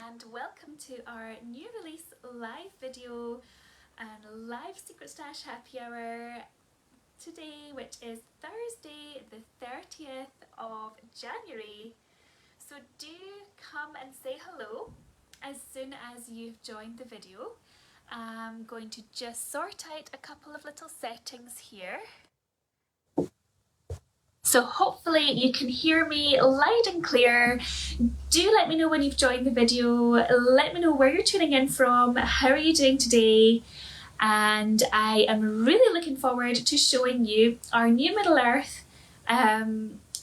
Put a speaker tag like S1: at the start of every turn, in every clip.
S1: and welcome to our new release live video and live Secret Stash happy hour today, which is Thursday the 30th of January. So do come and say hello as soon as you've joined the video. I'm going to just sort out a couple of little settings here. So hopefully you can hear me loud and clear. Do let me know when you've joined the video. Let me know where you're tuning in from. How are you doing today? And I am really looking forward to showing you our new Middle-earth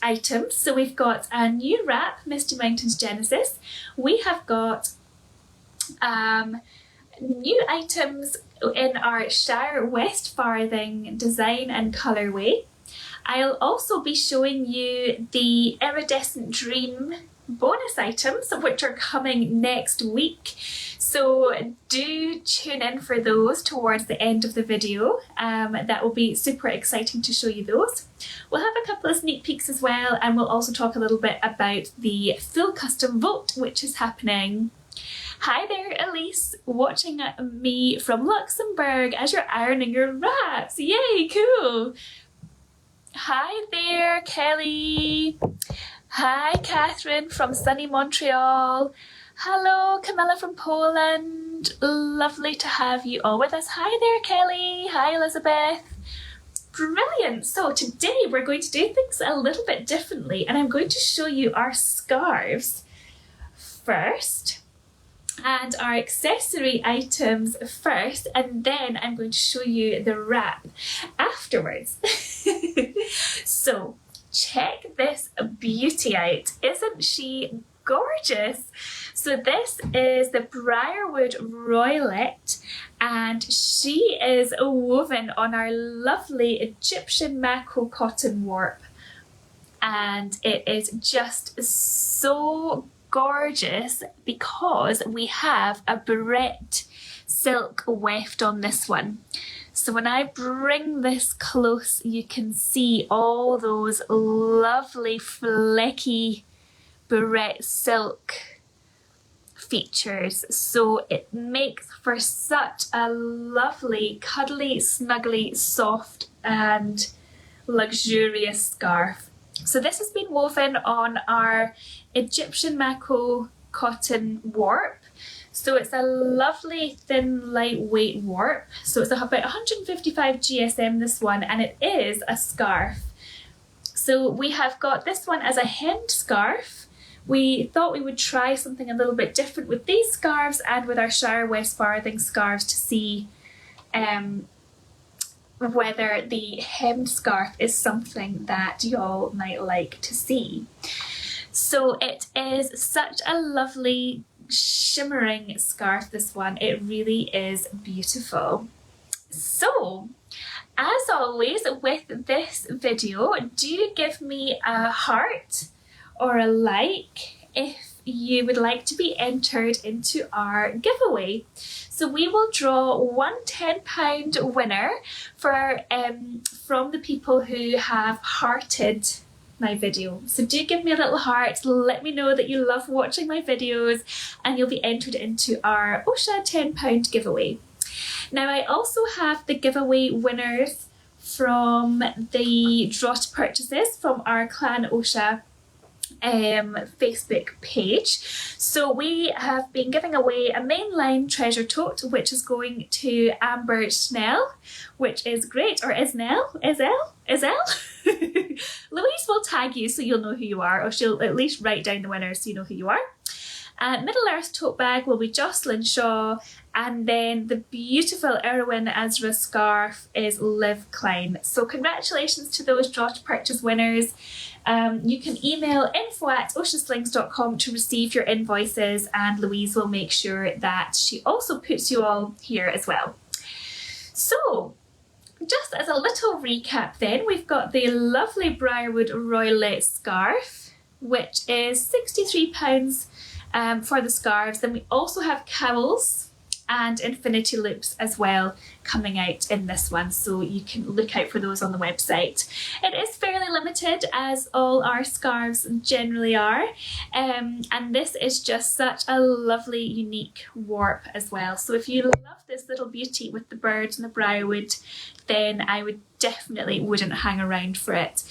S1: items. So we've got a new wrap, Misty Mountains Genesis. We have got new items in our Shire West Farthing design and colourway. I'll also be showing you the Iridescent Dream bonus items, which are coming next week. So do tune in for those towards the end of the video. That will be super exciting to show you those. We'll have a couple of sneak peeks as well, and we'll also talk a little bit about the full custom vote, which is happening. Hi there, Elise, watching me from Luxembourg as you're ironing your wraps. Yay, cool. Hi there, Kelly. Hi, Catherine from sunny Montreal. Hello, Camilla from Poland. Lovely to have you all with us. Hi there, Kelly. Hi, Elizabeth. Brilliant. So today we're going to do things a little bit differently, and I'm going to show you our scarves first and our accessory items first, and then I'm going to show you the wrap afterwards. So check this beauty out. Isn't she gorgeous? So this is the Briarwood Royalette, and she is woven on our lovely Egyptian Mako cotton warp, and it is just so gorgeous because we have a barrette silk weft on this one. So when I bring this close, you can see all those lovely flecky barrette silk features. So it makes for such a lovely, cuddly, snuggly, soft and luxurious scarf. So this has been woven on our Egyptian Mako cotton warp. So it's a lovely thin lightweight warp. So it's about 155 GSM this one, and it is a scarf. So we have got this one as a hemmed scarf. We thought we would try something a little bit different with these scarves and with our Shire West Farthing scarves to see whether the hemmed scarf is something that y'all might like to see. So it is such a lovely shimmering scarf, this one. It really is beautiful. So as always with this video, do give me a heart or a like if you would like to be entered into our giveaway. So we will draw one £10 winner for from the people who have hearted my video. So do give me a little heart, let me know that you love watching my videos, and you'll be entered into our Osha £10 giveaway. Now I also have the giveaway winners from the draw to purchases from our Clan Osha Facebook page. So we have been giving away a mainline treasure tote, which is going to Amber Snell, which is great, or Isnell, Louise will tag you so you'll know who you are, or she'll at least write down the winner so you know who you are. Middle-earth tote bag will be Jocelyn Shaw, and then the beautiful Erwin Ezra scarf is Liv Klein. So congratulations to those draw to purchase winners. You can email info@oceanslings.com to receive your invoices, and Louise will make sure that she also puts you all here as well. So just as a little recap then, we've got the lovely Briarwood Royalette scarf, which is £63 for the scarves. Then we also have cowls, and infinity loops as well coming out in this one, so you can look out for those on the website. It is fairly limited, as all our scarves generally are, and this is just such a lovely unique warp as well. So if you love this little beauty with the birds and the briarwood, then I would definitely wouldn't hang around for it.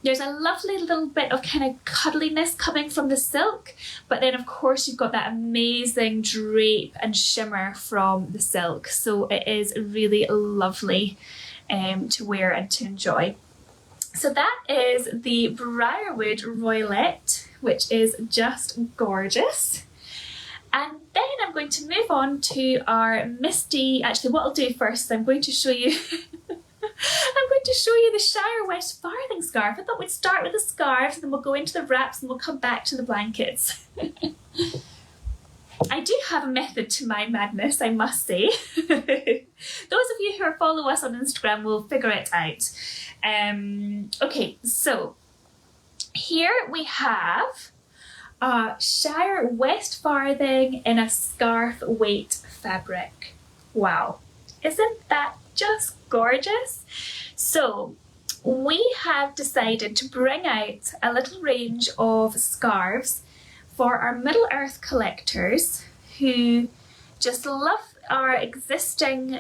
S1: There's a lovely little bit of kind of cuddliness coming from the silk, but then of course you've got that amazing drape and shimmer from the silk. So it is really lovely to wear and to enjoy. So that is the Briarwood Royalette, which is just gorgeous. And then I'm going to move on to our Misty. Actually, what I'll do first is I'm going to show you I'm going to show you the Shire West Farthing scarf. I thought we'd start with the scarves, then we'll go into the wraps and we'll come back to the blankets. I do have a method to my madness, I must say. Those of you who follow us on Instagram will figure it out. Okay, so here we have a Shire West Farthing in a scarf weight fabric. Wow, isn't that just gorgeous? So we have decided to bring out a little range of scarves for our Middle Earth collectors who just love our existing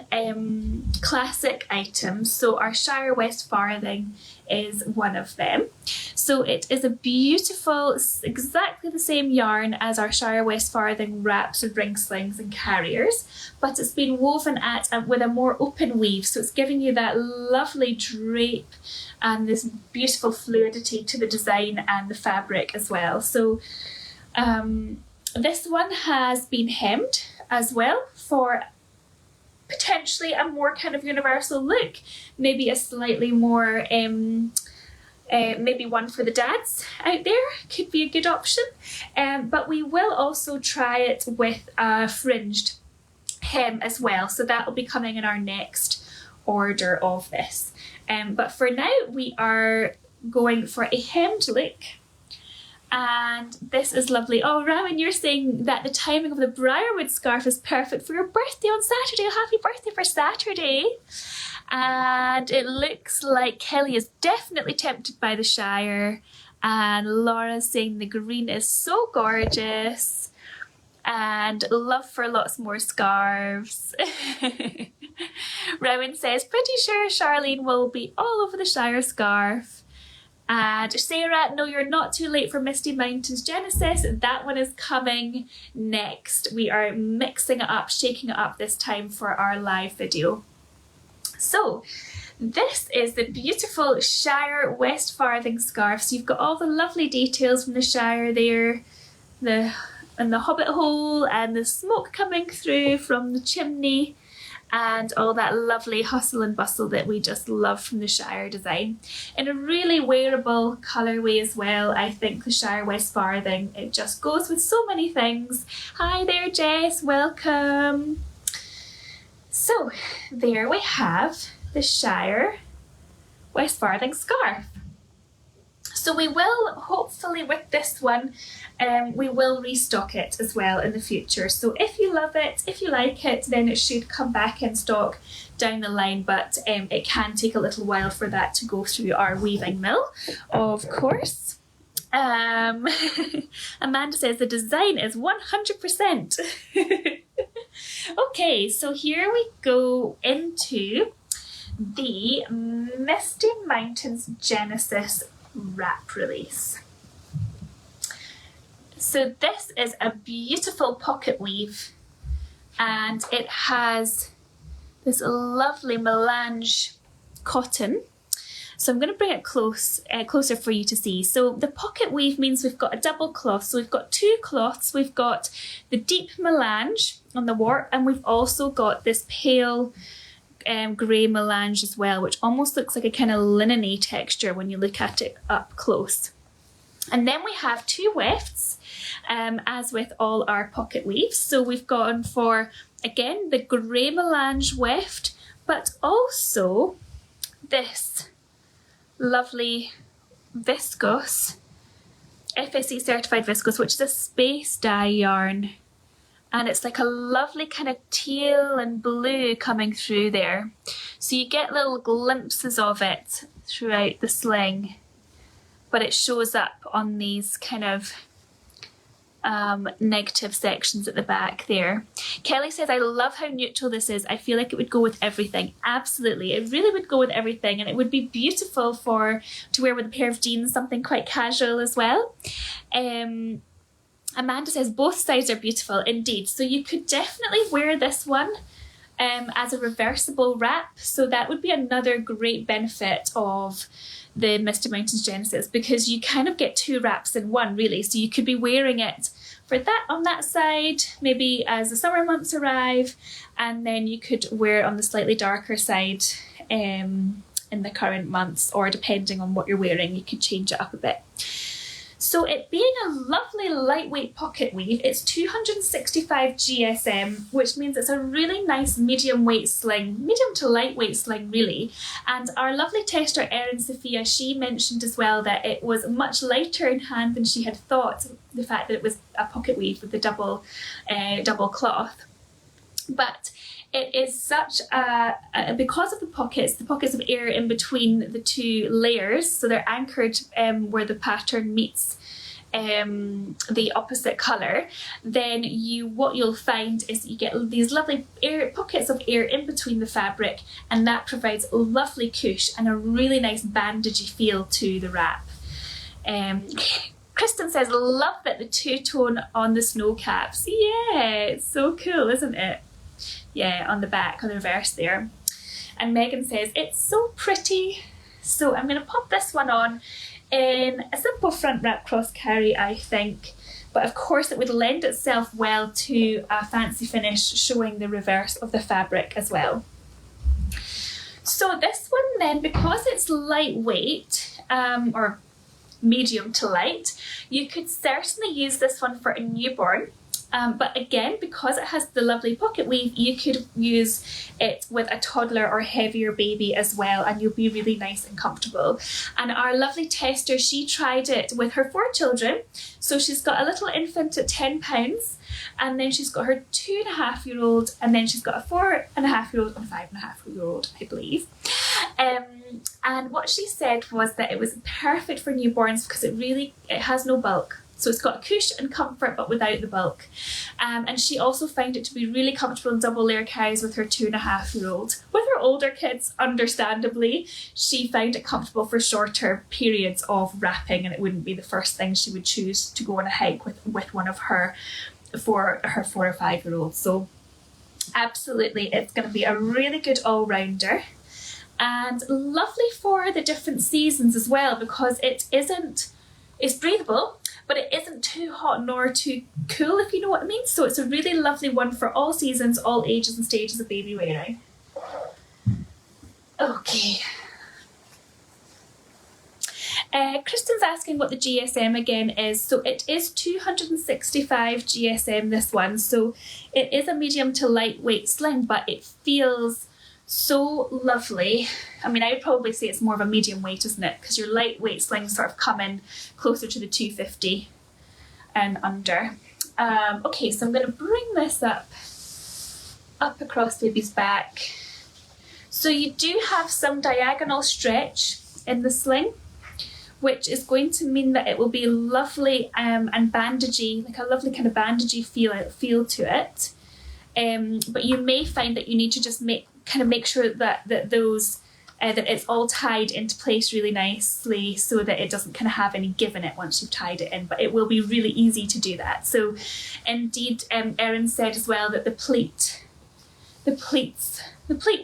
S1: classic items. So our Shire West Farthing is one of them. So it is a beautiful, exactly the same yarn as our Shire West Farthing wraps and ring slings and carriers, but it's been woven with a more open weave, so it's giving you that lovely drape and this beautiful fluidity to the design and the fabric as well. So this one has been hemmed as well for potentially a more kind of universal look, maybe a slightly more maybe one for the dads out there could be a good option, but we will also try it with a fringed hem as well, so that will be coming in our next order of this, but for now we are going for a hemmed look. And this is lovely. Oh, Rowan, you're saying that the timing of the Briarwood scarf is perfect for your birthday on Saturday. Happy birthday for Saturday. And it looks like Kelly is definitely tempted by the Shire. And Laura's saying the green is so gorgeous. And love for lots more scarves. Rowan says, pretty sure Charlene will be all over the Shire scarf. And Sarah, no, you're not too late for Misty Mountains Genesis. That one is coming next. We are mixing it up, shaking it up this time for our live video. So this is the beautiful Shire West Farthing scarf. So you've got all the lovely details from the Shire there, and the hobbit hole and the smoke coming through from the chimney, and all that lovely hustle and bustle that we just love from the Shire design. In a really wearable colourway as well, I think the Shire West Farthing, it just goes with so many things. Hi there Jess, welcome. So there we have the Shire West Farthing scarf. So we will, hopefully with this one, we will restock it as well in the future. So if you love it, if you like it, then it should come back in stock down the line, but it can take a little while for that to go through our weaving mill, of course. Amanda says the design is 100%. Okay, so here we go into the Misty Mountains Genesis wrap release. So this is a beautiful pocket weave, and it has this lovely melange cotton. So I'm going to bring it closer for you to see. So the pocket weave means we've got a double cloth. So we've got two cloths. We've got the deep melange on the warp, and we've also got this pale grey melange as well, which almost looks like a kind of linen-y texture when you look at it up close. And then we have two wefts, as with all our pocket weaves. So we've gone for, again, the grey melange weft, but also this lovely viscose, FSC certified viscose, which is a space dye yarn. And it's like a lovely kind of teal and blue coming through there. So you get little glimpses of it throughout the sling, but it shows up on these kind of negative sections at the back there. Kelly says, I love how neutral this is. I feel like it would go with everything. Absolutely, it really would go with everything, and it would be beautiful to wear with a pair of jeans, something quite casual as well. Amanda says both sides are beautiful indeed. So you could definitely wear this one as a reversible wrap. So that would be another great benefit of the Misty Mountains Genesis, because you kind of get two wraps in one really. So you could be wearing it for that on that side, maybe as the summer months arrive, and then you could wear it on the slightly darker side in the current months, or depending on what you're wearing, you could change it up a bit. So it being a lovely lightweight pocket weave, it's 265 GSM, which means it's a really nice medium weight sling, medium to lightweight sling really. And our lovely tester Erin Sophia, she mentioned as well that it was much lighter in hand than she had thought, the fact that it was a pocket weave with the double cloth. But it is such because of the pockets of air in between the two layers, so they're anchored where the pattern meets the opposite colour, then what you'll find is you get these lovely pockets of air in between the fabric, and that provides a lovely cush and a really nice bandagey feel to the wrap. Kristen says, love that the two-tone on the snow caps. Yeah, it's so cool, isn't it? Yeah, on the back, on the reverse there. And Megan says, it's so pretty. So I'm going to pop this one on in a simple front wrap cross carry, I think. But of course it would lend itself well to a fancy finish showing the reverse of the fabric as well. So this one then, because it's lightweight, or medium to light, you could certainly use this one for a newborn. But again, because it has the lovely pocket weave, you could use it with a toddler or heavier baby as well, and you'll be really nice and comfortable. And our lovely tester, she tried it with her 4 children. So she's got a little infant at 10 pounds, and then she's got her 2.5-year-old, and then she's got a 4.5-year-old and a 5.5-year-old, I believe. And what she said was that it was perfect for newborns because it has no bulk. So it's got a cush and comfort, but without the bulk. And she also found it to be really comfortable in double layer carries with her 2.5-year-old. With her older kids, understandably, she found it comfortable for shorter periods of wrapping, and it wouldn't be the first thing she would choose to go on a hike with one of her 4 or 5-year-olds. So absolutely, it's going to be a really good all-rounder. And lovely for the different seasons as well, because it's breathable, but it isn't too hot nor too cool, if you know what I mean. So it's a really lovely one for all seasons, all ages and stages of baby wearing. Okay. Kristen's asking what the GSM again is. So it is 265 GSM, this one. So it is a medium to lightweight sling, but it feels so lovely. I mean, I would probably say it's more of a medium weight, isn't it? Because your lightweight slings sort of come in closer to the 250 and under. Okay, so I'm going to bring this up across baby's back. So you do have some diagonal stretch in the sling, which is going to mean that it will be lovely and bandagey, like a lovely kind of bandagey feel to it. But you may find that you need to just make sure that it's all tied into place really nicely, so that it doesn't kind of have any give in it once you've tied it in. But it will be really easy to do that. So indeed, Erin said as well that the pleat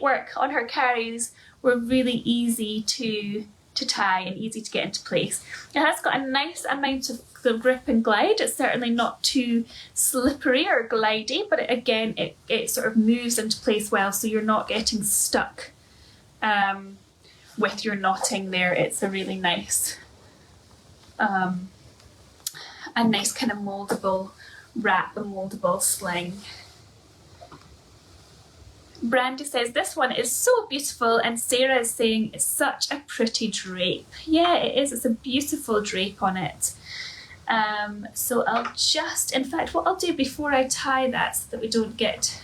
S1: work on her carries were really easy to tie and easy to get into place. It has got a nice amount of grip and glide. It's certainly not too slippery or glidey, but it sort of moves into place well, so you're not getting stuck with your knotting there. It's a really nice kind of moldable wrap, a moldable sling. Brandy says this one is so beautiful, and Sarah is saying it's such a pretty drape. Yeah, it is. It's a beautiful drape on it. So I'll just, in fact, what I'll do before I tie that so that we don't get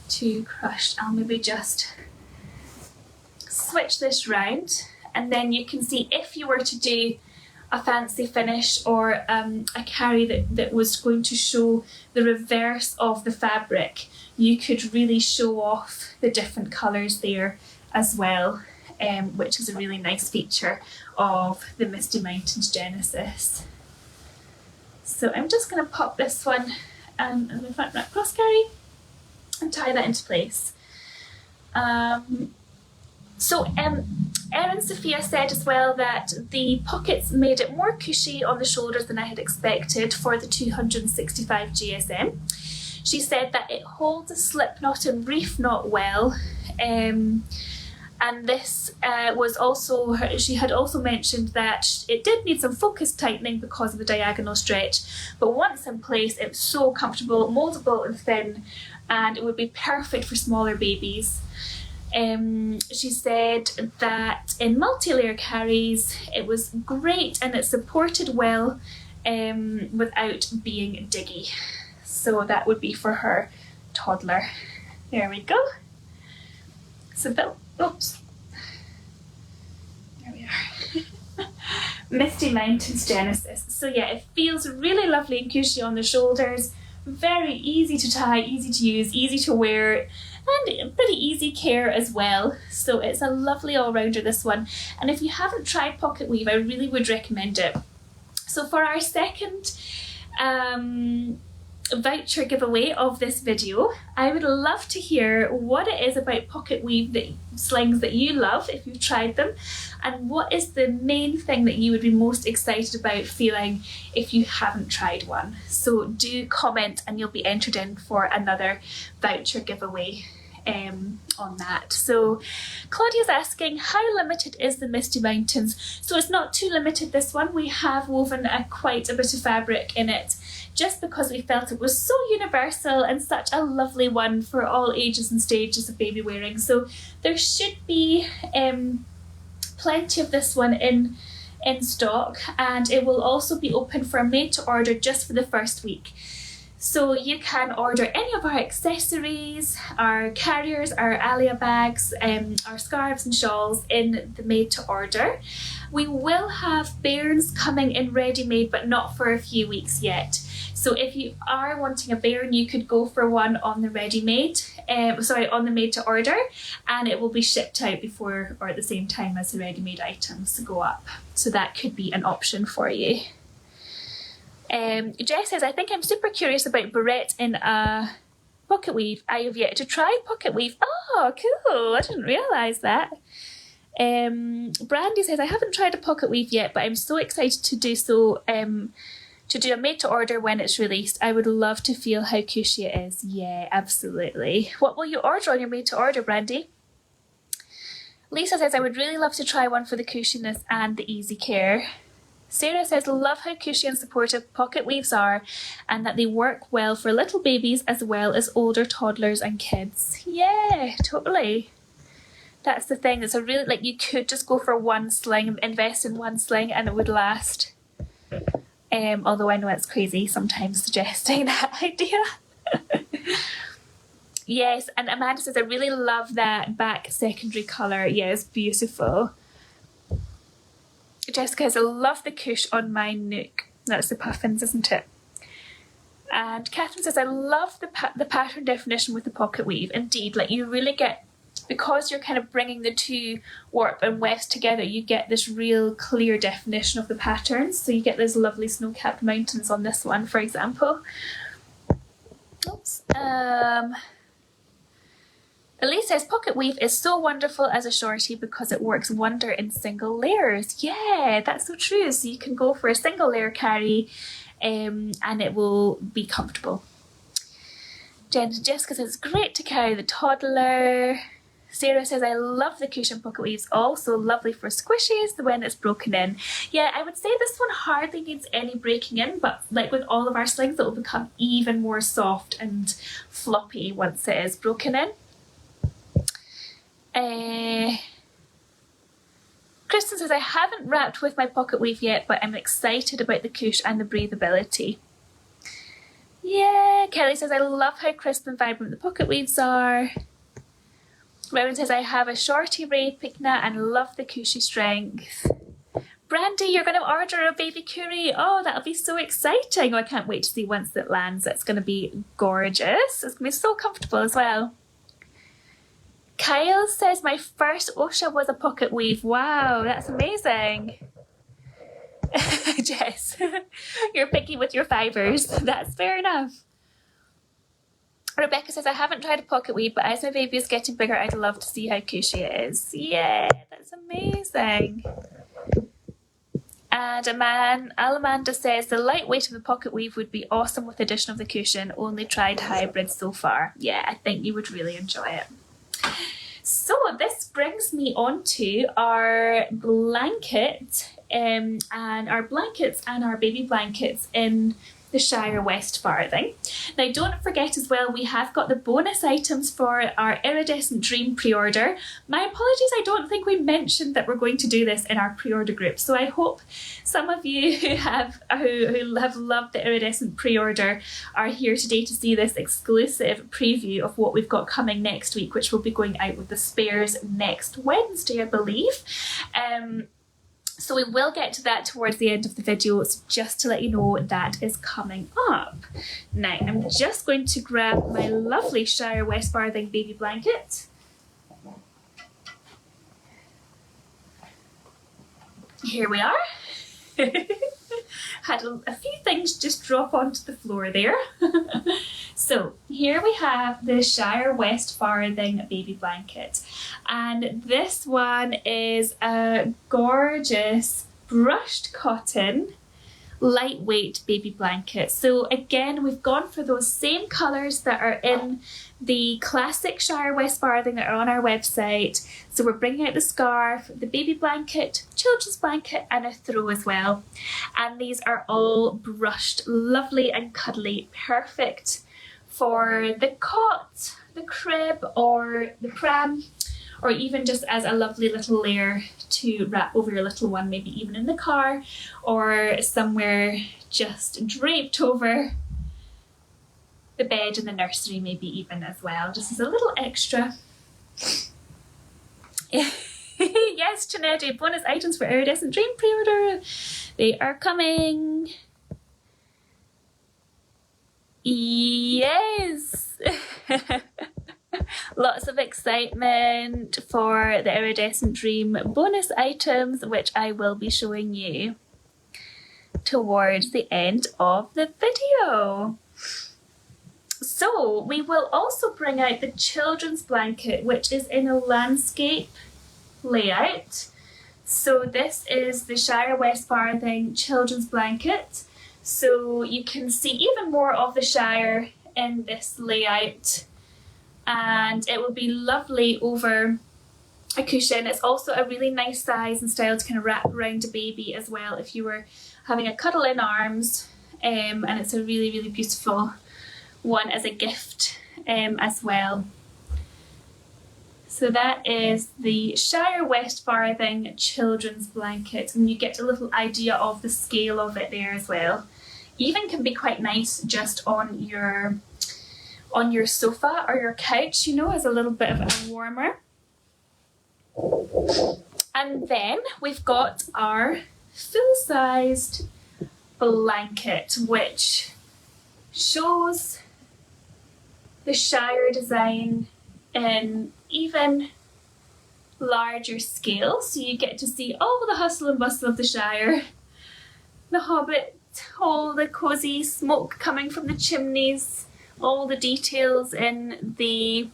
S1: too crushed, I'll maybe just switch this round, and then you can see if you were to do a fancy finish or a carry that was going to show the reverse of the fabric, you could really show off the different colours there as well, which is a really nice feature of the Misty Mountains Genesis. So I'm just going to pop this one in the front wrap cross carry and tie that into place. Erin Sophia said as well that the pockets made it more cushy on the shoulders than I had expected for the 265 GSM. She said that it holds a slip knot and reef knot well, and this was also, she had also mentioned that it did need some focus tightening because of the diagonal stretch, but once in place it was so comfortable, mouldable and thin, and it would be perfect for smaller babies. She said that in multi-layer carries it was great and it supported well without being diggy. So that would be for her toddler. There we go. So oops. There we are. Misty Mountains Genesis. So yeah, it feels really lovely and cushy on the shoulders. Very easy to tie, easy to use, easy to wear, and pretty easy care as well. So it's a lovely all-rounder, this one. And if you haven't tried Pocket Weave, I really would recommend it. So for our second voucher giveaway of this video, I would love to hear what it is about Pocket Weave slings that you love if you've tried them, and what is the main thing that you would be most excited about feeling if you haven't tried one. So do comment and you'll be entered in for another voucher giveaway on that. So Claudia's asking, how limited is the Misty Mountains? So it's not too limited, this one. We have woven quite a bit of fabric in it, just because we felt it was so universal and such a lovely one for all ages and stages of baby wearing. So there should be plenty of this one in stock, and it will also be open for made to order just for the first week. So you can order any of our accessories, our carriers, our Alia bags, our scarves and shawls in the made to order. We will have bairns coming in ready-made, but not for a few weeks yet. So if you are wanting a bairn, you could go for one on the ready-made, on the made to order, and it will be shipped out before or at the same time as the ready-made items go up. So that could be an option for you. Jess says, I think I'm super curious about barrette in a Pocket Weave. I have yet to try Pocket Weave. Oh, cool. I didn't realise that. Brandy says, I haven't tried a Pocket Weave yet, but I'm so excited to do so, to do a made to order when it's released. I would love to feel how cushy it is. Yeah, absolutely. What will you order on your made to order, Brandy? Lisa says, I would really love to try one for the cushiness and the easy care. Sarah says, love how cushy and supportive Pocket Weaves are, and that they work well for little babies as well as older toddlers and kids. Yeah, totally. That's the thing. It's a really, like, you could just go for one sling, invest in one sling, and it would last. Although I know it's crazy sometimes suggesting that idea. Yes, and Amanda says, I really love that back secondary colour. Yeah, it's beautiful. Jessica says, I love the cush on my nook. That's the puffins, isn't it? And Catherine says, I love the pattern definition with the Pocket Weave. Indeed, like, you really get, because you're kind of bringing the two warp and weft together, you get this real clear definition of the patterns. So you get those lovely snow-capped mountains on this one, for example. Oops. Elise says, Pocket Weave is so wonderful as a shorty because it works wonder in single layers. Yeah, that's so true. So you can go for a single layer carry and it will be comfortable. Jessica says, it's great to carry the toddler. Sarah says, I love the cushion Pocket Weaves, also lovely for squishies when it's broken in. Yeah, I would say this one hardly needs any breaking in, but like with all of our slings, it will become even more soft and floppy once it is broken in. Kristen says, I haven't wrapped with my pocket weave yet, but I'm excited about the cush and the breathability. Yeah, Kelly says, I love how crisp and vibrant the pocket weaves are. Rowan says, I have a shorty ray picna and love the cushy strength. Brandy, you're going to order a baby Curie. Oh, that'll be so exciting. Oh, I can't wait to see once it lands. It's going to be gorgeous. It's going to be so comfortable as well. Kyle says, my first OSHA was a pocket weave. Wow, that's amazing. Jess, you're picky with your fibres. That's fair enough. Rebecca says, I haven't tried a pocket weave, but as my baby is getting bigger, I'd love to see how cushy it is. Yeah, that's amazing. And Alamanda says, the lightweight of the pocket weave would be awesome with the addition of the cushion. Only tried hybrid so far. Yeah, I think you would really enjoy it. So this brings me on to our blanket and our blankets and our baby blankets in the Shire West Farthing. Now don't forget as well, we have got the bonus items for our Iridescent Dream pre-order. My apologies, I don't think we mentioned that we're going to do this in our pre-order group, so I hope some of you who have loved the Iridescent pre-order are here today to see this exclusive preview of what we've got coming next week, which will be going out with the spares next Wednesday, I believe. So we will get to that towards the end of the video, so just to let you know that is coming up. Now, I'm just going to grab my lovely Shire West Farthing baby blanket. Here we are. Had a few things just drop onto the floor there. So here we have the Shire West Farthing baby blanket, and this one is a gorgeous brushed cotton lightweight baby blanket. So again, we've gone for those same colours that are in the classic Shire West Farthing that are on our website. So we're bringing out the scarf, the baby blanket, children's blanket and a throw as well. And these are all brushed, lovely and cuddly, perfect for the cot, the crib or the pram, or even just as a lovely little layer to wrap over your little one, maybe even in the car or somewhere just draped over the bed in the nursery, maybe even as well, just as a little extra. Yes, Chinedu, bonus items for Iridescent Dream pre-order. They are coming. Yes. Lots of excitement for the Iridescent Dream bonus items, which I will be showing you towards the end of the video. So we will also bring out the children's blanket, which is in a landscape layout. So this is the Shire West Farthing children's blanket. So you can see even more of the Shire in this layout, and it will be lovely over a cushion. It's also a really nice size and style to kind of wrap around a baby as well if you were having a cuddle in arms, and it's a really, really beautiful one as a gift as well. So that is the Shire West Farthing children's blanket, and you get a little idea of the scale of it there as well. Even can be quite nice just on your sofa or your couch, you know, as a little bit of a warmer. And then we've got our full-sized blanket, which shows the Shire design in even larger scale, so you get to see all the hustle and bustle of the Shire, the Hobbit, all the cosy smoke coming from the chimneys, all the details in the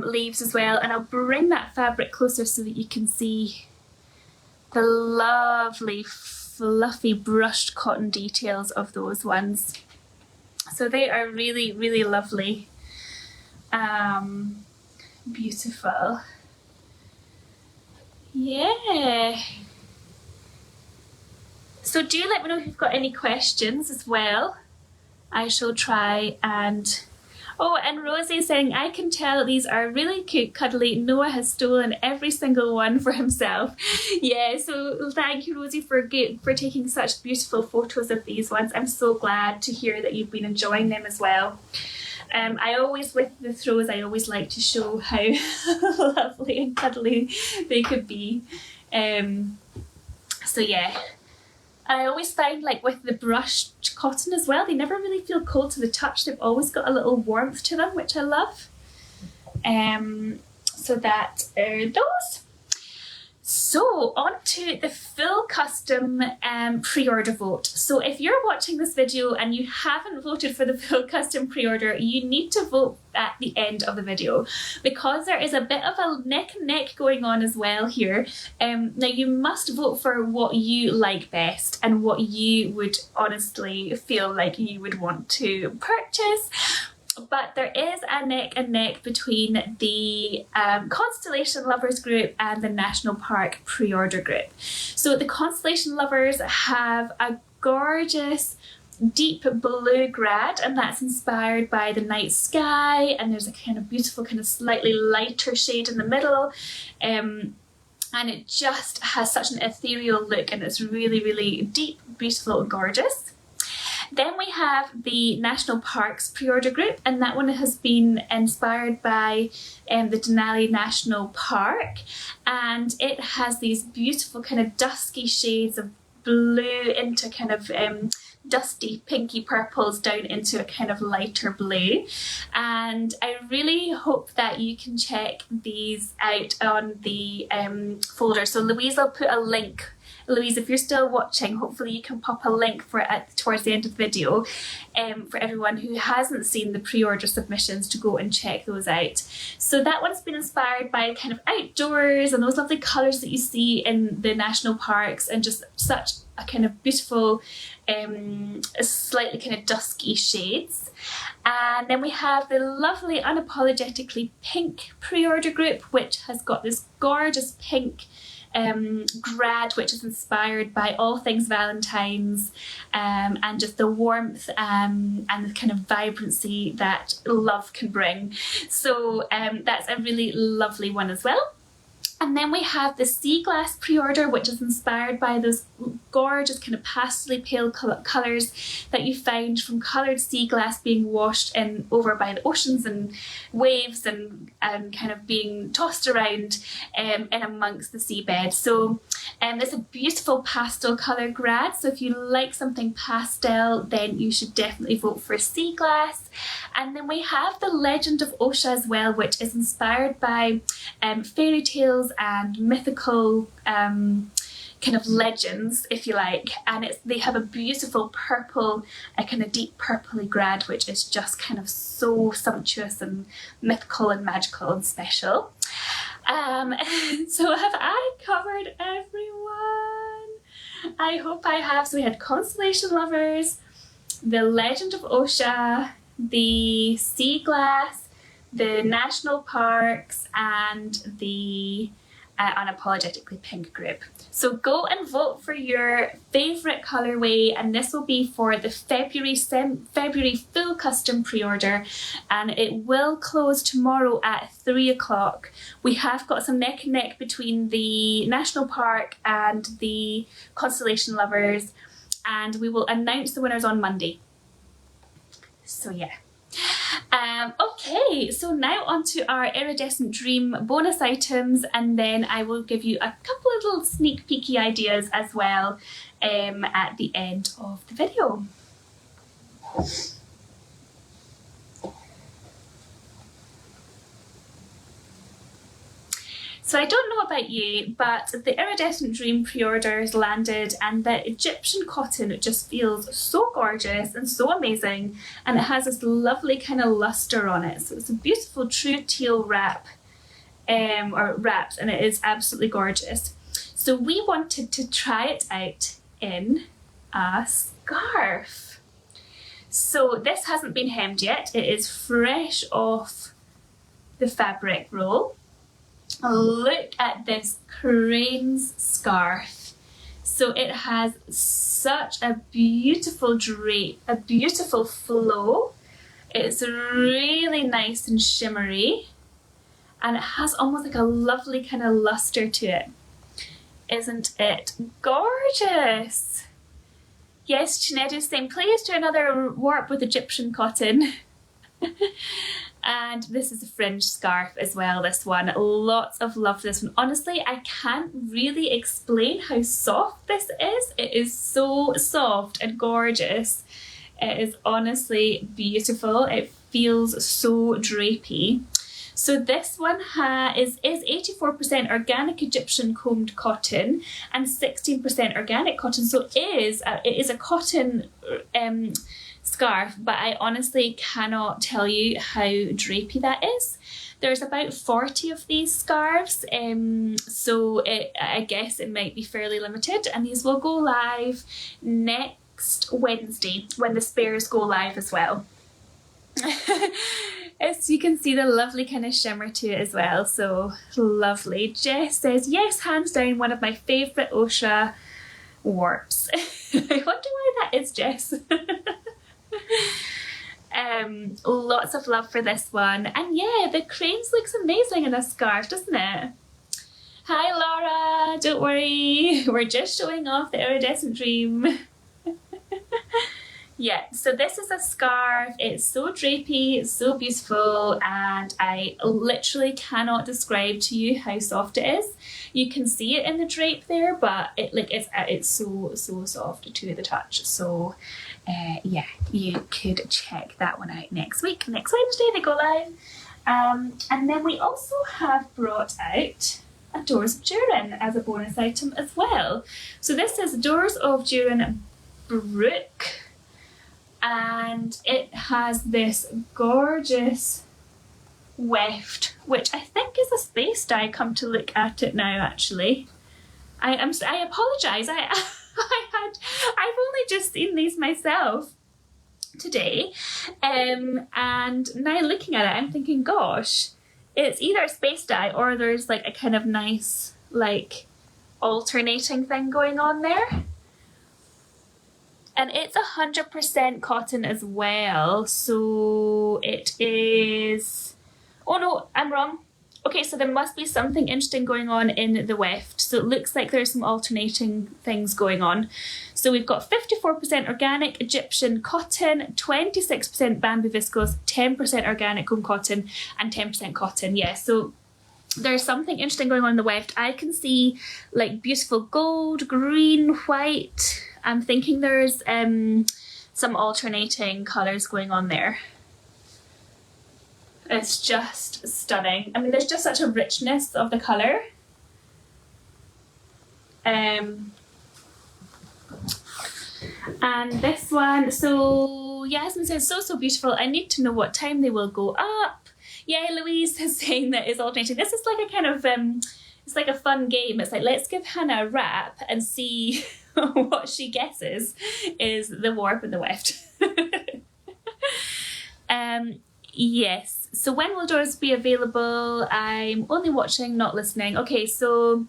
S1: leaves as well. And I'll bring that fabric closer so that you can see the lovely fluffy brushed cotton details of those ones. So they are really, really lovely. Beautiful. Yeah. So do let me know if you've got any questions as well. I shall try and Oh, and Rosie is saying, I can tell these are really cute, cuddly. Noah has stolen every single one for himself. Yeah, so thank you, Rosie, for taking such beautiful photos of these ones. I'm so glad to hear that you've been enjoying them as well. I always, with the throws, I always like to show how lovely and cuddly they could be. So yeah. I always find, like, with the brushed cotton as well, they never really feel cold to the touch. They've always got a little warmth to them, which I love. So that are those. So on to the full custom pre-order vote. So if you're watching this video and you haven't voted for the full custom pre-order, you need to vote at the end of the video, because there is a bit of a neck and neck going on as well here. Now you must vote for what you like best and what you would honestly feel like you would want to purchase. But there is a neck and neck between the Constellation Lovers group and the National Park pre-order group. So the Constellation Lovers have a gorgeous deep blue grad, and that's inspired by the night sky, and there's a kind of beautiful kind of slightly lighter shade in the middle. And it just has such an ethereal look, and it's really, really deep, beautiful, gorgeous. Then we have the National Parks pre-order group, and that one has been inspired by the Denali National Park, and it has these beautiful kind of dusky shades of blue into kind of dusty pinky purples down into a kind of lighter blue. And I really hope that you can check these out on the folder. So Louise will put a link. Louise, if you're still watching, hopefully you can pop a link for it towards the end of the video for everyone who hasn't seen the pre-order submissions to go and check those out. So that one's been inspired by kind of outdoors and those lovely colours that you see in the national parks, and just such a kind of beautiful, slightly kind of dusky shades. And then we have the lovely Unapologetically Pink pre-order group, which has got this gorgeous pink grad, which is inspired by all things Valentine's, and just the warmth and the kind of vibrancy that love can bring. So that's a really lovely one as well. And then we have the Sea Glass pre-order, which is inspired by those gorgeous kind of pastely pale colours that you find from coloured sea glass being washed in over by the oceans and waves, and kind of being tossed around in amongst the seabed. So it's a beautiful pastel colour grad, so if you like something pastel, then you should definitely vote for Sea Glass. And then we have the Legend of Osha as well, which is inspired by fairy tales and mythical kind of legends, if you like, and they have a beautiful purple, a kind of deep purpley grad, which is just kind of so sumptuous and mythical and magical and special. So have I covered everyone? I hope I have. So we had Constellation Lovers, the Legend of Osha, the Sea Glass, the National Parks, and the Unapologetically Pink group. So go and vote for your favourite colourway, and this will be for the February full custom pre-order, and it will close tomorrow at 3 o'clock. We have got some neck and neck between the National Park and the Constellation Lovers, and we will announce the winners on Monday. So yeah. Okay, so now on to our Iridescent Dream bonus items, and then I will give you a couple of little sneak peeky ideas as well at the end of the video. So I don't know about you, but the Iridescent Dream pre-orders landed, and the Egyptian cotton just feels so gorgeous and so amazing, and it has this lovely kind of luster on it. So it's a beautiful true teal wrap, or wraps, and it is absolutely gorgeous. So we wanted to try it out in a scarf. So this hasn't been hemmed yet. It is fresh off the fabric roll. Look at this crane's scarf. So it has such a beautiful drape, a beautiful flow, It's really nice and shimmery, and it has almost like a lovely kind of luster to it. Isn't it gorgeous? Yes, Chinedu's saying, please do another warp with Egyptian cotton. And this is a fringe scarf as well, this one. Lots of love for this one. Honestly, I can't really explain how soft this is. It is so soft and gorgeous. It is honestly beautiful. It feels so drapey. So this one is 84% organic Egyptian combed cotton and 16% organic cotton. So it is a cotton scarf, but I honestly cannot tell you how drapey that is. There's about 40 of these scarves, so I guess it might be fairly limited, and these will go live next Wednesday when the spares go live as well. As you can see, the lovely kind of shimmer to it as well, so lovely. Jess says, yes, hands down, one of my favourite Osha warps. I wonder why that is, Jess. Lots of love for this one, and yeah, the cranes looks amazing in a scarf, doesn't it? Hi Laura, don't worry, we're just showing off the iridescent dream. Yeah, so this is a scarf. It's so drapey, it's so beautiful, and I literally cannot describe to you how soft it is. You can see it in the drape there, but it's so soft to the touch. So yeah, you could check that one out next week. Next Wednesday they go live. And then we also have brought out a Doors of Durin as a bonus item as well. So this is Doors of Durin Brook, and it has this gorgeous weft, which I think is a space dye, come to look at it now actually. I apologise, I've only just seen these myself today, and now looking at it I'm thinking, gosh, it's either a space dye or there's like a kind of nice like alternating thing going on there. And it's 100% cotton as well, so it is... Oh no, I'm wrong. Okay, so there must be something interesting going on in the weft. So it looks like there's some alternating things going on. So we've got 54% organic Egyptian cotton, 26% bamboo viscose, 10% organic home cotton, and 10% cotton. Yeah, so there's something interesting going on in the weft. I can see like beautiful gold, green, white. I'm thinking there's some alternating colours going on there. It's just stunning. I mean, there's just such a richness of the colour. And this one, so Yasmin says, so beautiful. I need to know what time they will go up. Yeah, Louise is saying that it's alternating. This is like a kind of, it's like a fun game. It's like, let's give Hannah a wrap and see what she guesses is the warp and the weft. Yes, so when will Doors be available? I'm only watching, not listening. Okay, so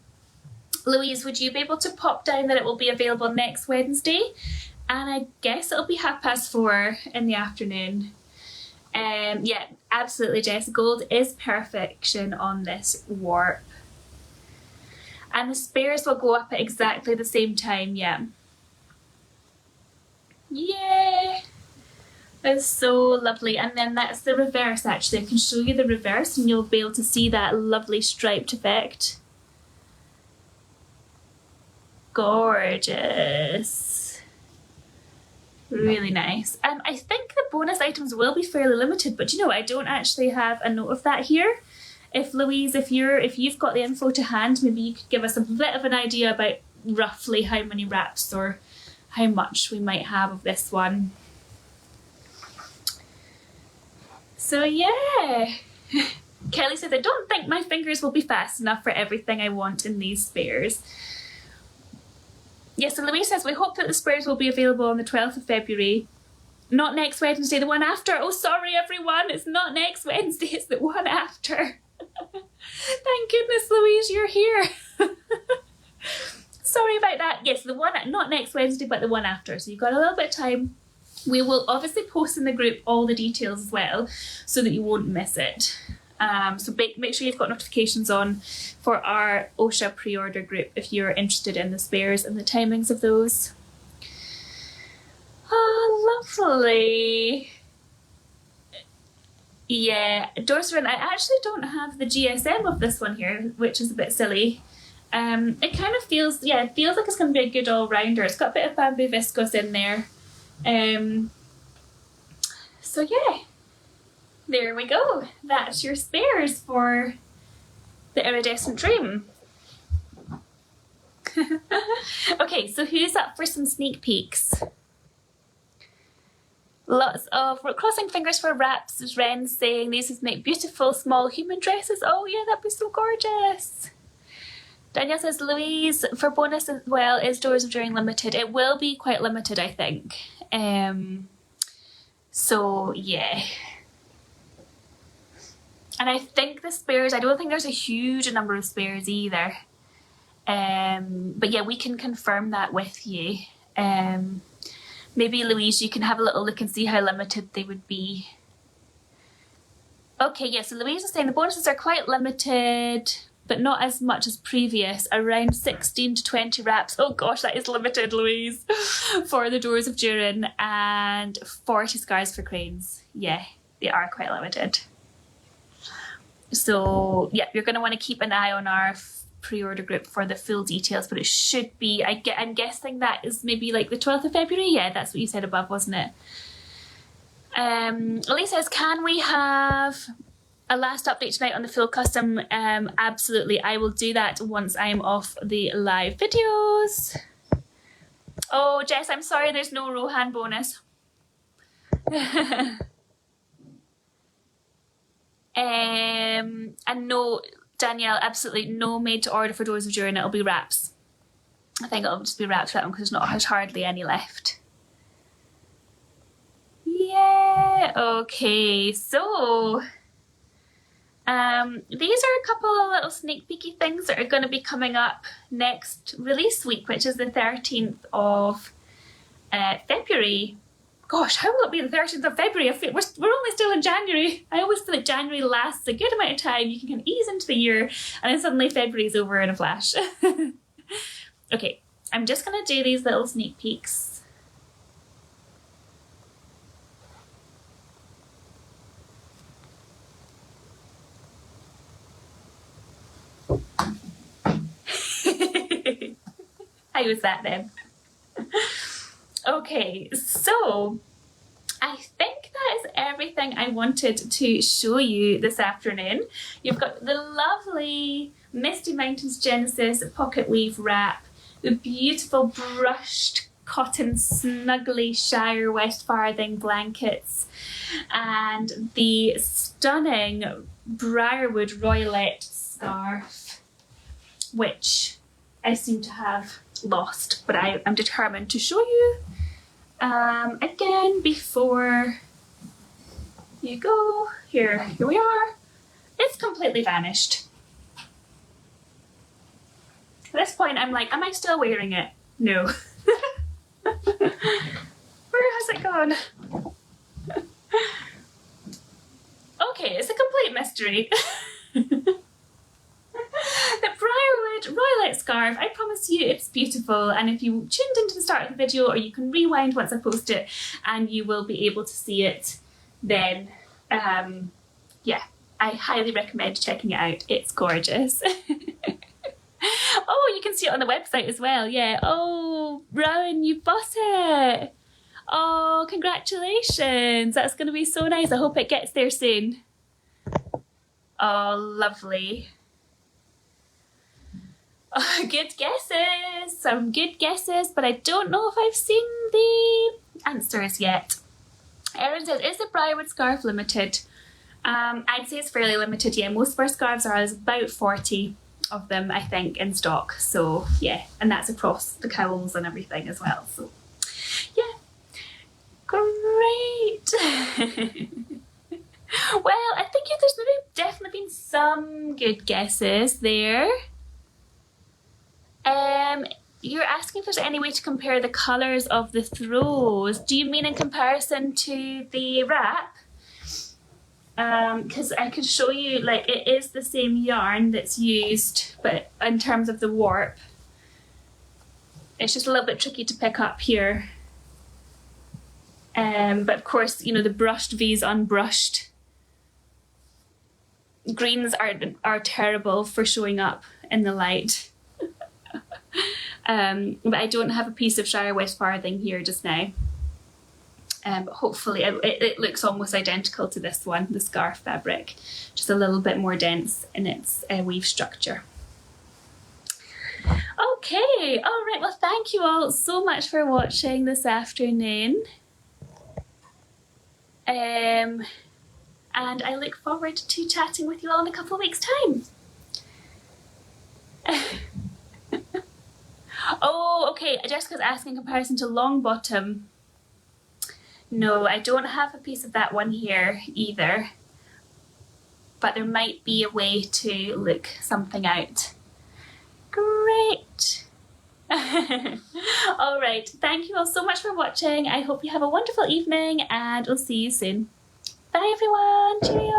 S1: Louise, would you be able to pop down that it will be available next Wednesday? And I guess it'll be 4:30 in the afternoon. Yeah, absolutely, Jess. Gold is perfection on this warp. And the spares will go up at exactly the same time, yeah. Yay! It's so lovely. And then that's the reverse actually. I can show you the reverse and you'll be able to see that lovely striped effect. Gorgeous. Really nice. I think the bonus items will be fairly limited, but you know, I don't actually have a note of that here. If Louise, if you've got the info to hand, maybe you could give us a bit of an idea about roughly how many wraps or how much we might have of this one. So yeah, Kelly says, I don't think my fingers will be fast enough for everything I want in these spares. Yes, so Louise says, we hope that the spares will be available on the 12th of February. Not next Wednesday, the one after. Oh, sorry everyone, it's not next Wednesday, it's the one after. Thank goodness, Louise, you're here. Sorry about that. Yes, the one, not next Wednesday, but the one after. So you've got a little bit of time. We will obviously post in the group all the details as well so that you won't miss it. So make sure you've got notifications on for our OSHA pre-order group if you're interested in the spares and the timings of those. Oh, lovely. Yeah, Doors of Ruin, I actually don't have the GSM of this one here, which is a bit silly. It kind of feels, yeah, it feels like it's going to be a good all-rounder. It's got a bit of bamboo viscose in there. So yeah, there we go. That's your spares for the Iridescent Dream. Okay, so who's up for some sneak peeks? Lots of, we're crossing fingers for wraps, as Ren's saying. These would make beautiful small human dresses. Oh yeah, that'd be so gorgeous. Danielle says, Louise, for bonus as well, is Doors of During limited? It will be quite limited, I think. So yeah. And I think the spares, I don't think there's a huge number of spares either. But yeah, we can confirm that with you. Maybe Louise, you can have a little look and see how limited they would be. Okay, yeah, so Louise is saying the bonuses are quite limited, but not as much as previous. Around 16 to 20 wraps. Oh gosh, that is limited, Louise. For the Doors of Durin, and 40 scars for cranes. Yeah, they are quite limited. So yeah, you're going to want to keep an eye on our pre-order group for the full details, but it should be, I'm guessing that is maybe like the 12th of February. Yeah, that's what you said above, wasn't it? Elise says, can we have a last update tonight on the full custom? Absolutely, I will do that once I'm off the live videos. Oh, Jess, I'm sorry there's no Rohan bonus. And no, Danielle, absolutely no made to order for Doors of Durin. It'll be wraps. I think it'll just be wraps for that one because there's hardly any left. Yeah, okay, so these are a couple of little sneak peeky things that are going to be coming up next release week, which is the 13th of February. Gosh, how will it be the 13th of February? We're only still in January. I always feel like January lasts a good amount of time. You can kind of ease into the year, and then suddenly February's over in a flash. Okay, I'm just going to do these little sneak peeks. How was that then? Okay, so I think that is everything I wanted to show you this afternoon. You've got the lovely Misty Mountains Genesis pocket weave wrap, the beautiful brushed cotton snuggly Shire West Farthing blankets, and the stunning Briarwood Royalette scarf, which I seem to have lost, but I'm determined to show you again before you go. Here we are. It's completely vanished. At this point I'm like, am I still wearing it? No. Where has it gone? Okay, it's a complete mystery. The Briarwood Royalette scarf, I promise you it's beautiful, and if you tuned into the start of the video, or you can rewind once I post it and you will be able to see it then, yeah, I highly recommend checking it out. It's gorgeous. Oh, you can see it on the website as well, yeah. Oh, Rowan, you bought it. Oh, congratulations. That's going to be so nice. I hope it gets there soon. Oh, lovely. Oh, good guesses. Some good guesses, but I don't know if I've seen the answers yet. Erin says, is the Briarwood scarf limited? I'd say it's fairly limited, yeah. Most of our scarves are, there's about 40 of them, I think, in stock. So, yeah, and that's across the cowls and everything as well. So, yeah. Great. Well, I think there's definitely been some good guesses there. you're asking if there's any way to compare the colours of the throws. Do you mean in comparison to the wrap? Because I could show you, like, it is the same yarn that's used, but in terms of the warp, it's just a little bit tricky to pick up here. But of course, you know, the brushed V's unbrushed. Greens are terrible for showing up in the light. But I don't have a piece of Shire West farthing here just now. But hopefully it looks almost identical to this one, the scarf fabric, just a little bit more dense in its weave structure. Okay, all right, well, thank you all so much for watching this afternoon. And I look forward to chatting with you all in a couple of weeks' time. Oh, okay, Jessica's asking in comparison to Longbottom. No, I don't have a piece of that one here either, but there might be a way to look something out. Great. All right, thank you all so much for watching. I hope you have a wonderful evening and we'll see you soon. Bye everyone, cheerio.